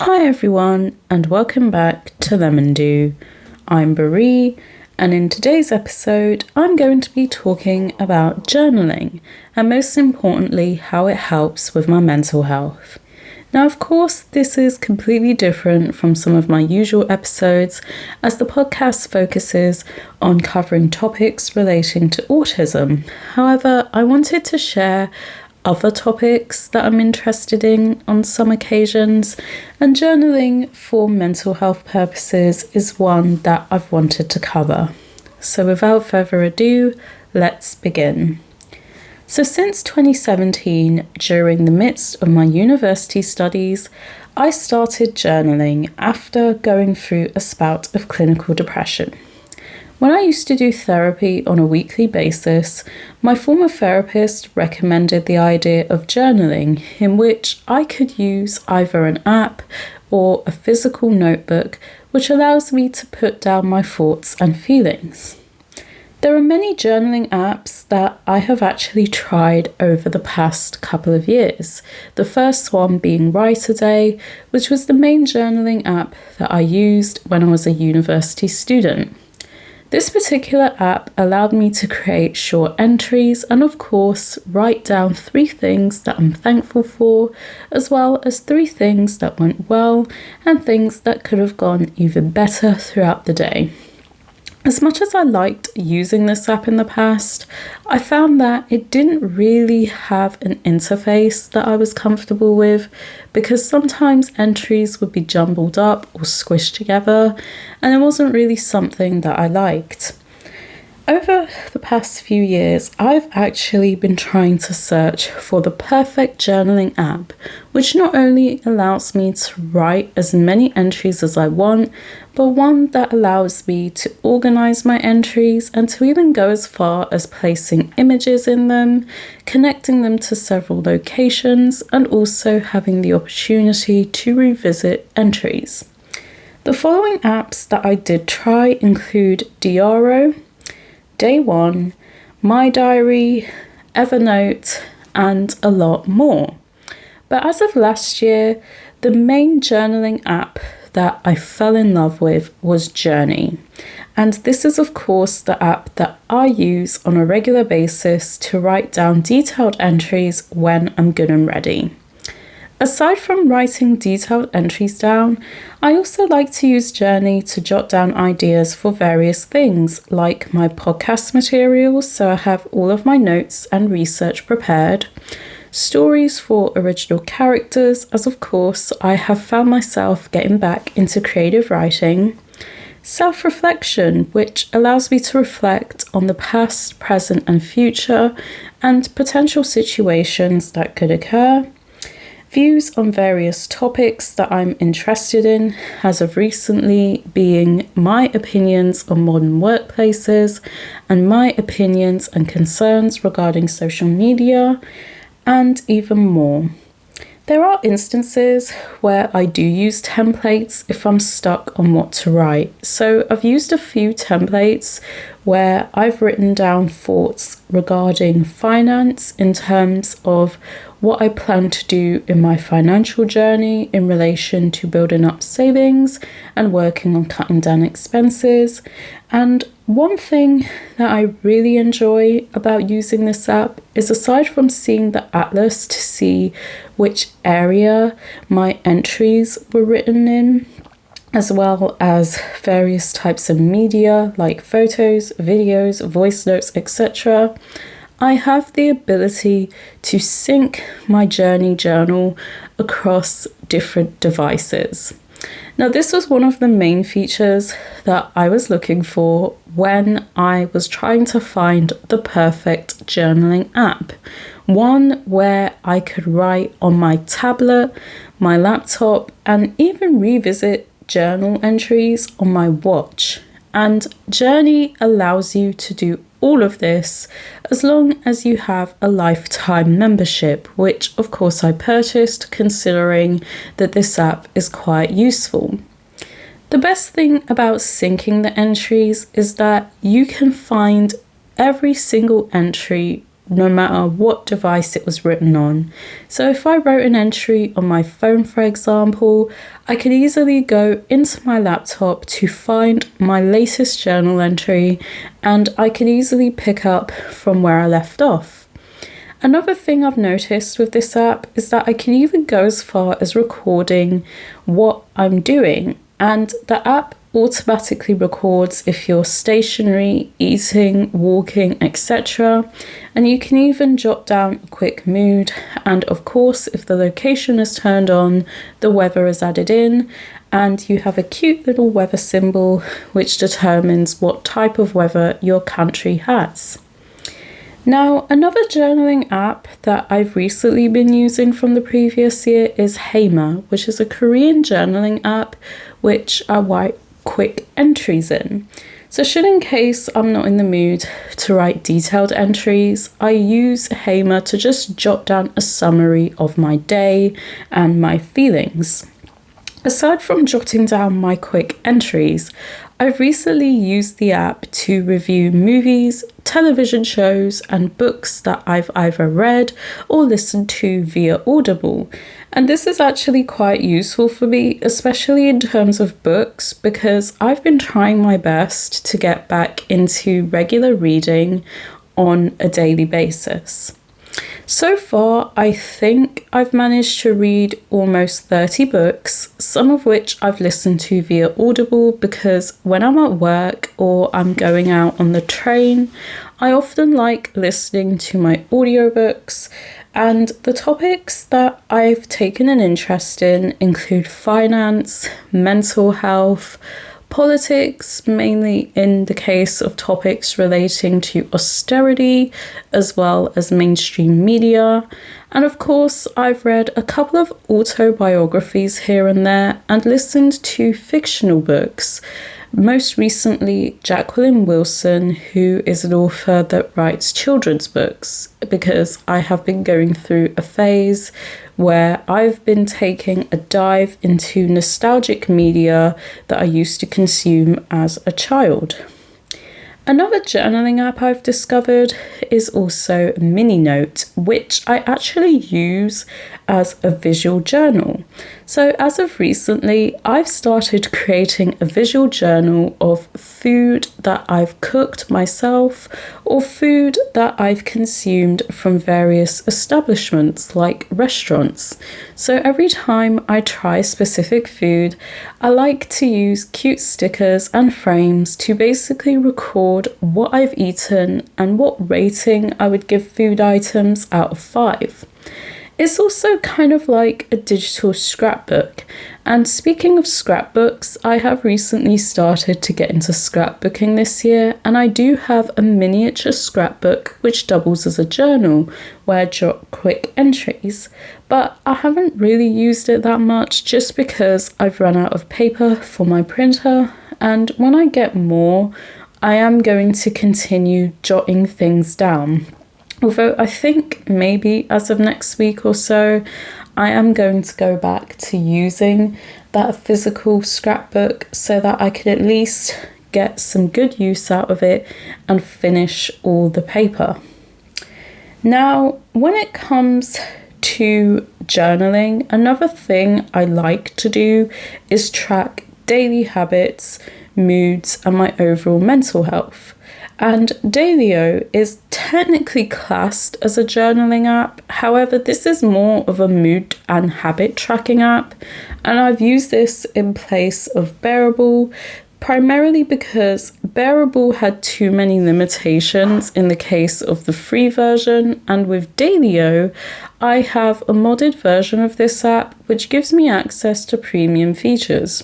Hi everyone, and welcome back to Lemon Dew. I'm Brie, and in today's episode, I'm going to be talking about journaling, and most importantly, how it helps with my mental health. Now, of course, this is completely different from some of my usual episodes, as the podcast focuses on covering topics relating to autism. However, I wanted to share other topics that I'm interested in on some occasions, and journaling for mental health purposes is one that I've wanted to cover. So without further ado, let's begin. So since 2017, during the midst of my university studies, I started journaling after going through a spout of clinical depression. When I used to do therapy on a weekly basis, my former therapist recommended the idea of journaling, in which I could use either an app or a physical notebook, which allows me to put down my thoughts and feelings. There are many journaling apps that I have actually tried over the past couple of years. The first one being Write-A-Day, which was the main journaling app that I used when I was a university student. This particular app allowed me to create short entries and, of course, write down 3 things that I'm thankful for, as well as 3 things that went well and things that could have gone even better throughout the day. As much as I liked using this app in the past, I found that it didn't really have an interface that I was comfortable with, because sometimes entries would be jumbled up or squished together, and it wasn't really something that I liked. Over the past few years, I've actually been trying to search for the perfect journaling app, which not only allows me to write as many entries as I want, but one that allows me to organize my entries and to even go as far as placing images in them, connecting them to several locations, and also having the opportunity to revisit entries. The following apps that I did try include Diaro, Day One, My Diary, Evernote, and a lot more. But as of last year, the main journaling app that I fell in love with was Journey. And this is, of course, the app that I use on a regular basis to write down detailed entries when I'm good and ready. Aside from writing detailed entries down, I also like to use Journey to jot down ideas for various things, like my podcast materials, so I have all of my notes and research prepared, stories for original characters, as of course I have found myself getting back into creative writing, self-reflection, which allows me to reflect on the past, present and future, and potential situations that could occur, views on various topics that I'm interested in, as of recently being my opinions on modern workplaces and my opinions and concerns regarding social media, and even more. There are instances where I do use templates if I'm stuck on what to write. So I've used a few templates where I've written down thoughts regarding finance in terms of what I plan to do in my financial journey in relation to building up savings and working on cutting down expenses. And one thing that I really enjoy about using this app is, aside from seeing the atlas to see which area my entries were written in, as well as various types of media like photos, videos, voice notes, etc., I have the ability to sync my journey journal across different devices. Now, this was one of the main features that I was looking for when I was trying to find the perfect journaling app. One where I could write on my tablet, my laptop, and even revisit journal entries on my watch. And Journey allows you to do all of this as long as you have a lifetime membership, which of course I purchased, considering that this app is quite useful. The best thing about syncing the entries is that you can find every single entry no matter what device it was written on. So if I wrote an entry on my phone, for example, I could easily go into my laptop to find my latest journal entry, and I could easily pick up from where I left off. Another thing I've noticed with this app is that I can even go as far as recording what I'm doing, and the app automatically records if you're stationary, eating, walking, etc. And you can even jot down a quick mood, and of course if the location is turned on, the weather is added in, and you have a cute little weather symbol which determines what type of weather your country has. Now, another journaling app that I've recently been using from the previous year is Hamer, which is a Korean journaling app which I write quick entries in. So should in case I'm not in the mood to write detailed entries, I use Hamer to just jot down a summary of my day and my feelings. Aside from jotting down my quick entries, I've recently used the app to review movies, television shows, and books that I've either read or listened to via Audible. And this is actually quite useful for me, especially in terms of books, because I've been trying my best to get back into regular reading on a daily basis. So far, I think I've managed to read almost 30 books, some of which I've listened to via Audible because when I'm at work or I'm going out on the train, I often like listening to my audiobooks, and the topics that I've taken an interest in include finance, mental health, politics, mainly in the case of topics relating to austerity, as well as mainstream media. And of course, I've read a couple of autobiographies here and there and listened to fictional books. Most recently, Jacqueline Wilson, who is an author that writes children's books, because I have been going through a phase where I've been taking a dive into nostalgic media that I used to consume as a child. Another journaling app I've discovered is also MiniNote, which I actually use as a visual journal. So as of recently, I've started creating a visual journal of food that I've cooked myself or food that I've consumed from various establishments like restaurants. So every time I try specific food, I like to use cute stickers and frames to basically record what I've eaten and what rating I would give food items out of 5. It's also kind of like a digital scrapbook. And speaking of scrapbooks, I have recently started to get into scrapbooking this year, and I do have a miniature scrapbook which doubles as a journal where I jot quick entries. But I haven't really used it that much just because I've run out of paper for my printer, and when I get more, I am going to continue jotting things down. Although I think maybe as of next week or so, I am going to go back to using that physical scrapbook so that I could at least get some good use out of it and finish all the paper. Now, when it comes to journaling, another thing I like to do is track daily habits, moods, and my overall mental health. And Dailyo is technically classed as a journaling app. However, this is more of a mood and habit tracking app, and I've used this in place of Bearable, primarily because Bearable had too many limitations in the case of the free version, and with Dailyo, I have a modded version of this app which gives me access to premium features.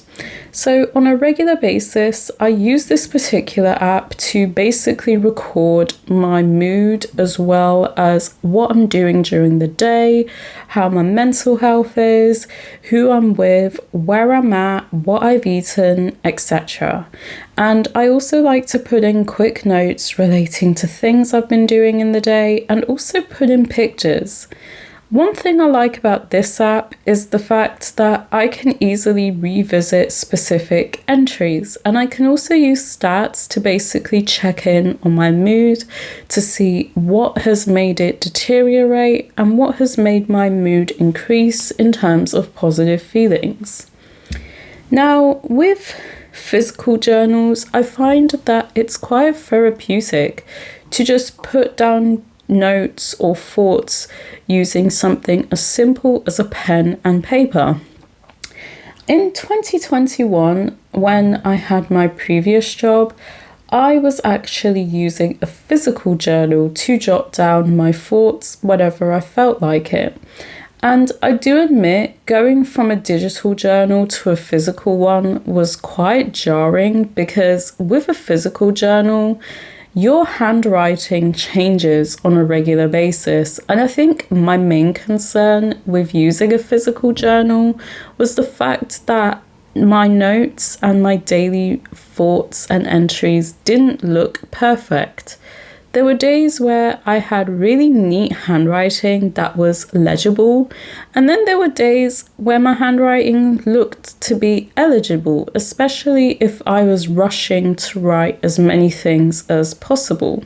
So on a regular basis, I use this particular app to basically record my mood as well as what I'm doing during the day, how my mental health is, who I'm with, where I'm at, what I've eaten, etc. And I also like to put in quick notes relating to things I've been doing in the day and also put in pictures. One thing I like about this app is the fact that I can easily revisit specific entries, and I can also use stats to basically check in on my mood to see what has made it deteriorate and what has made my mood increase in terms of positive feelings. Now, with physical journals, I find that it's quite therapeutic to just put down notes or thoughts using something as simple as a pen and paper. In 2021, when I had my previous job, I was actually using a physical journal to jot down my thoughts whenever I felt like it. And I do admit, going from a digital journal to a physical one was quite jarring, because with a physical journal, your handwriting changes on a regular basis. And I think my main concern with using a physical journal was the fact that my notes and my daily thoughts and entries didn't look perfect. There were days where I had really neat handwriting that was legible, and then there were days where my handwriting looked to be illegible, especially if I was rushing to write as many things as possible.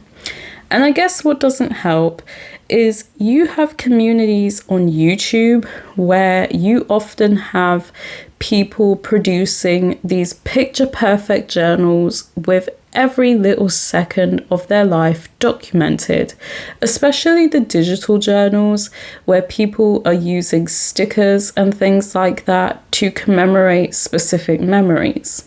And I guess what doesn't help is you have communities on YouTube where you often have people producing these picture perfect journals with every little second of their life documented, especially the digital journals where people are using stickers and things like that to commemorate specific memories.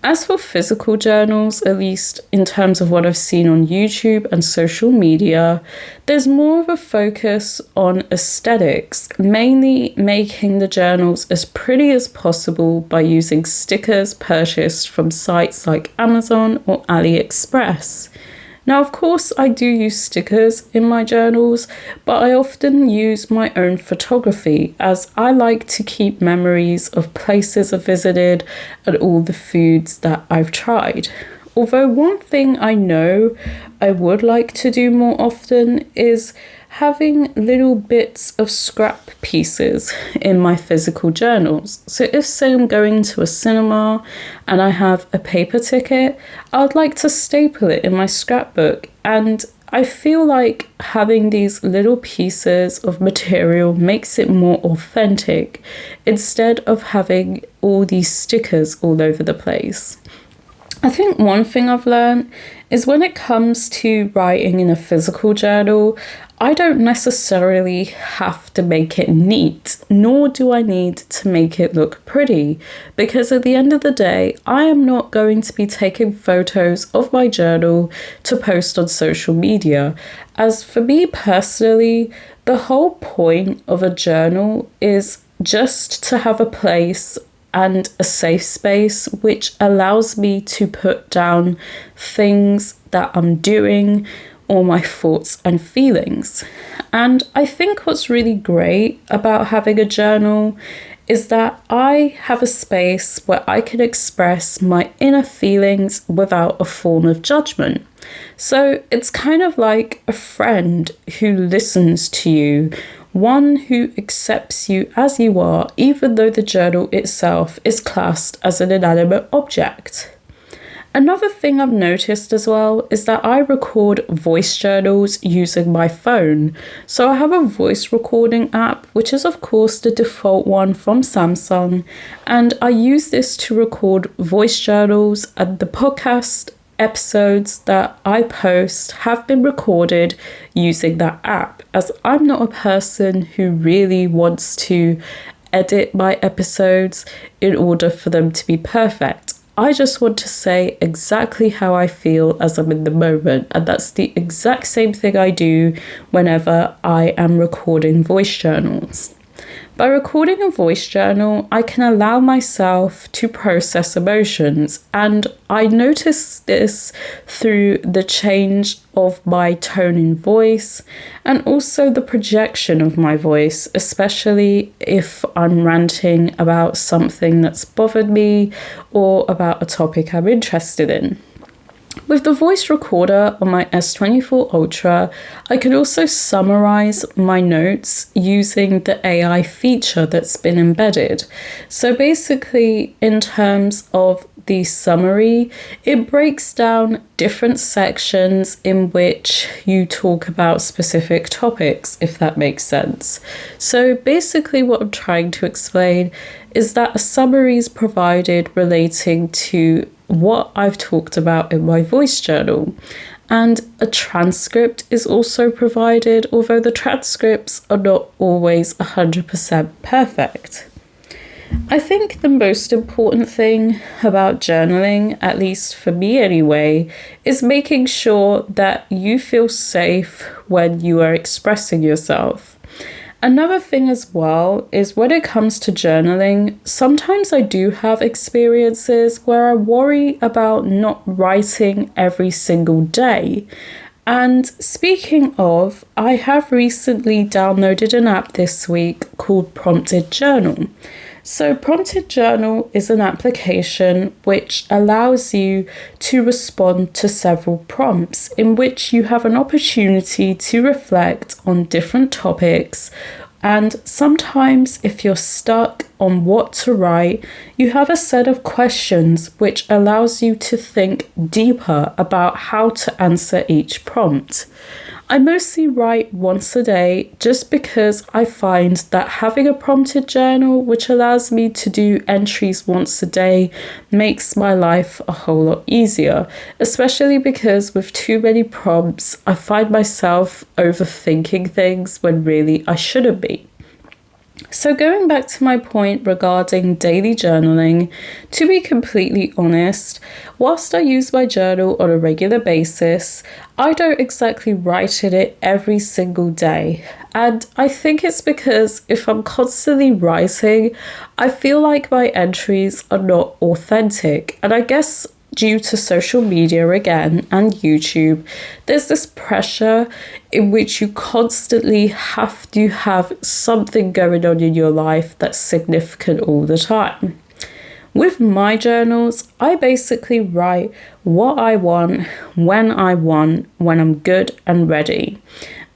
As for physical journals, at least in terms of what I've seen on YouTube and social media, there's more of a focus on aesthetics, mainly making the journals as pretty as possible by using stickers purchased from sites like Amazon or AliExpress. Now, of course, I do use stickers in my journals, but I often use my own photography, as I like to keep memories of places I've visited and all the foods that I've tried. Although one thing I know I would like to do more often is having little bits of scrap pieces in my physical journals. So if, say, I'm going to a cinema and I have a paper ticket, I'd like to staple it in my scrapbook. And I feel like having these little pieces of material makes it more authentic, instead of having all these stickers all over the place. I think one thing I've learned is when it comes to writing in a physical journal, I don't necessarily have to make it neat, nor do I need to make it look pretty, because at the end of the day, I am not going to be taking photos of my journal to post on social media. As for me personally, the whole point of a journal is just to have a place and a safe space which allows me to put down things that I'm doing, or my thoughts and feelings. And I think what's really great about having a journal is that I have a space where I can express my inner feelings without a form of judgment. So it's kind of like a friend who listens to you, one who accepts you as you are, even though the journal itself is classed as an inanimate object. Another thing I've noticed as well is that I record voice journals using my phone. So I have a voice recording app, which is of course the default one from Samsung, and I use this to record voice journals, and the podcast episodes that I post have been recorded using that app, as I'm not a person who really wants to edit my episodes in order for them to be perfect. I just want to say exactly how I feel as I'm in the moment, and that's the exact same thing I do whenever I am recording voice journals. By recording a voice journal, I can allow myself to process emotions, and I notice this through the change of my tone in voice and also the projection of my voice, especially if I'm ranting about something that's bothered me or about a topic I'm interested in. With the voice recorder on my S24 Ultra, I could also summarize my notes using the AI feature that's been embedded. So basically, in terms of the summary, it breaks down different sections in which you talk about specific topics, if that makes sense. So basically, what I'm trying to explain is that a summary is provided relating to what I've talked about in my voice journal. And a transcript is also provided, although the transcripts are not always 100% perfect. I think the most important thing about journaling, at least for me anyway, is making sure that you feel safe when you are expressing yourself. Another thing as well is when it comes to journaling, sometimes I do have experiences where I worry about not writing every single day. And speaking of, I have recently downloaded an app this week called Prompted Journal. So Prompted Journal is an application which allows you to respond to several prompts in which you have an opportunity to reflect on different topics. And sometimes if you're stuck on what to write, you have a set of questions which allows you to think deeper about how to answer each prompt. I mostly write once a day just because I find that having a prompted journal which allows me to do entries once a day makes my life a whole lot easier, especially because with too many prompts, I find myself overthinking things when really I shouldn't be. So going back to my point regarding daily journaling, to be completely honest, whilst I use my journal on a regular basis, I don't exactly write in it every single day. And I think it's because if I'm constantly writing, I feel like my entries are not authentic. And I guess due to social media again and YouTube, there's this pressure in which you constantly have to have something going on in your life that's significant all the time. With my journals, I basically write what I want, when I'm good and ready.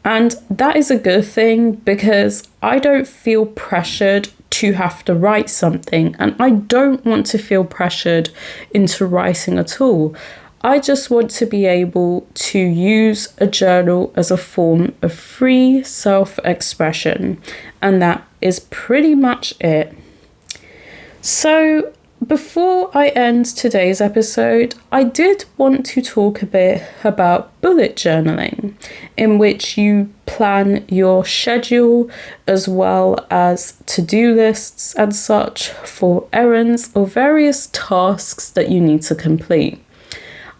And that is a good thing because I don't feel pressured to have to write something, and I don't want to feel pressured into writing at all. I just want to be able to use a journal as a form of free self-expression, and that is pretty much it. So before I end today's episode, I did want to talk a bit about bullet journaling, in which you plan your schedule as well as to-do lists and such for errands or various tasks that you need to complete.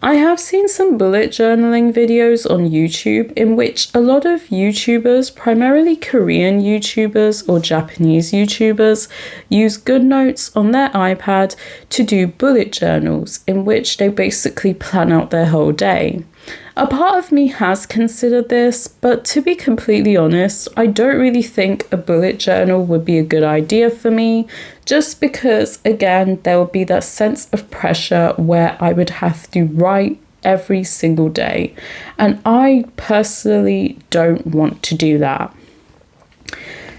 I have seen some bullet journaling videos on YouTube in which a lot of YouTubers, primarily Korean YouTubers or Japanese YouTubers, use GoodNotes on their iPad to do bullet journals in which they basically plan out their whole day. A part of me has considered this, but to be completely honest, I don't really think a bullet journal would be a good idea for me, just because, again, there would be that sense of pressure where I would have to write every single day, and I personally don't want to do that.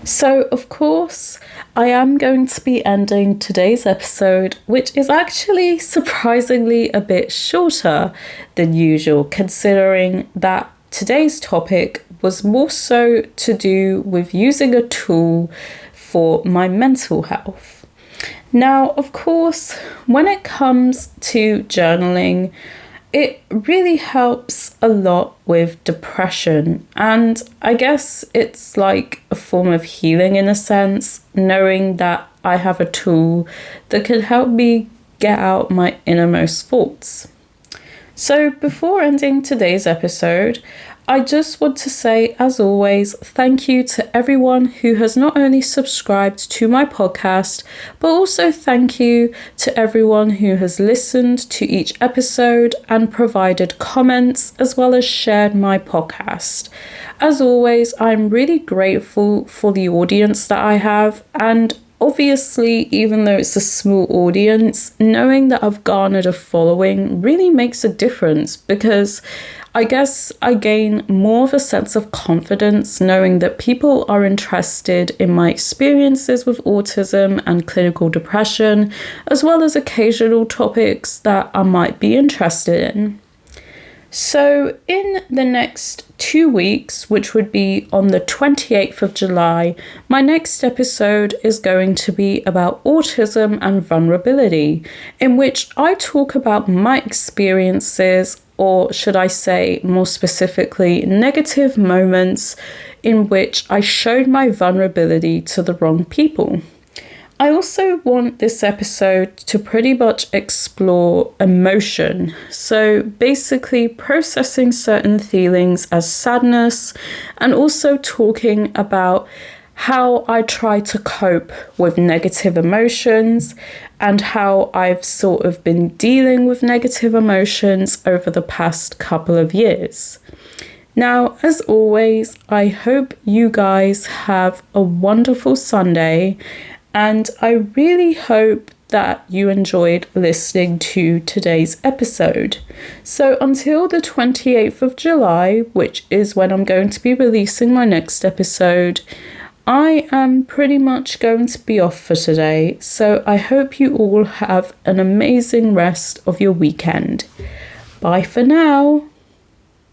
So, of course, I am going to be ending today's episode, which is actually surprisingly a bit shorter than usual, considering that today's topic was more so to do with using a tool for my mental health. Now, of course, when it comes to journaling, it really helps a lot with depression, and I guess it's like a form of healing in a sense, knowing that I have a tool that can help me get out my innermost thoughts. So before ending today's episode, I just want to say, as always, thank you to everyone who has not only subscribed to my podcast, but also thank you to everyone who has listened to each episode and provided comments as well as shared my podcast. As always, I'm really grateful for the audience that I have, and obviously, even though it's a small audience, knowing that I've garnered a following really makes a difference, because I guess I gain more of a sense of confidence knowing that people are interested in my experiences with autism and clinical depression, as well as occasional topics that I might be interested in. So, in the next 2 weeks, which would be on the 28th of July, my next episode is going to be about autism and vulnerability, in which I talk about my experiences, or should I say more specifically, negative moments in which I showed my vulnerability to the wrong people. I also want this episode to pretty much explore emotion. So basically processing certain feelings as sadness, and also talking about how I try to cope with negative emotions and how I've sort of been dealing with negative emotions over the past couple of years. Now, as always, I hope you guys have a wonderful Sunday, and I really hope that you enjoyed listening to today's episode. So until the 28th of July, which is when I'm going to be releasing my next episode, I am pretty much going to be off for today. So I hope you all have an amazing rest of your weekend. Bye for now.